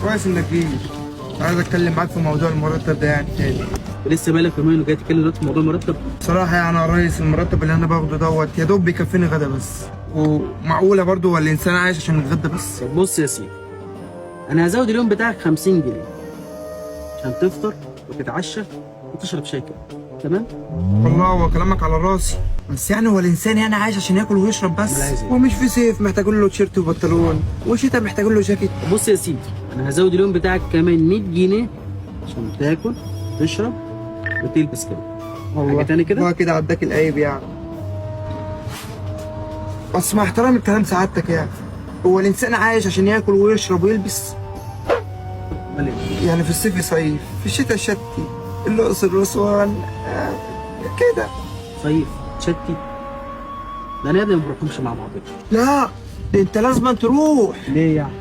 كويس انك جيت. عايز اتكلم معاك في موضوع المرتب ده يعني تاني. لسه بالك يومين وجاي تتكلم دلوقتي في موضوع مرتب؟ بصراحة يعني يا ريس المرتب اللي انا باخده دوت يا دوب بيكفيني غدا بس، ومعقولة برضه ولا الانسان عايش عشان يتغدى بس؟ طب بص يا سيدي، انا هزود اليوم بتاعك 50 جنيه عشان تفطر وتتعشى وتشرب شاي كده، تمام؟ والله هو كلامك على راسي، بس يعني هو الانسان يعني عايش عشان ياكل ويشرب بس؟ أمال عايز إيه؟ هو مش في صيف محتاجين له تيشيرت وبنطلون، وشتاء محتاجين له جاكيت؟ طب بص يا سيدي، انا هزود اليوم بتاعك كمان 100 جنيه عشان تاكل وتشرب وتلبس كده. حاجه تاني كده؟ هو كده عداك العيب يعني. بس مع احترام الكلام سعادتك يعني، هو الانسان عايش عشان ياكل ويشرب ويلبس؟ امال ايه؟ يعني في الصيف يصيف، في الشتاء يشتي، الاقصر واسوان كده. صيف تشتي؟ ده انا يا ابني ما بنروحهمش مع بعض. لا، ده انت لازم تروح. ليه يعني؟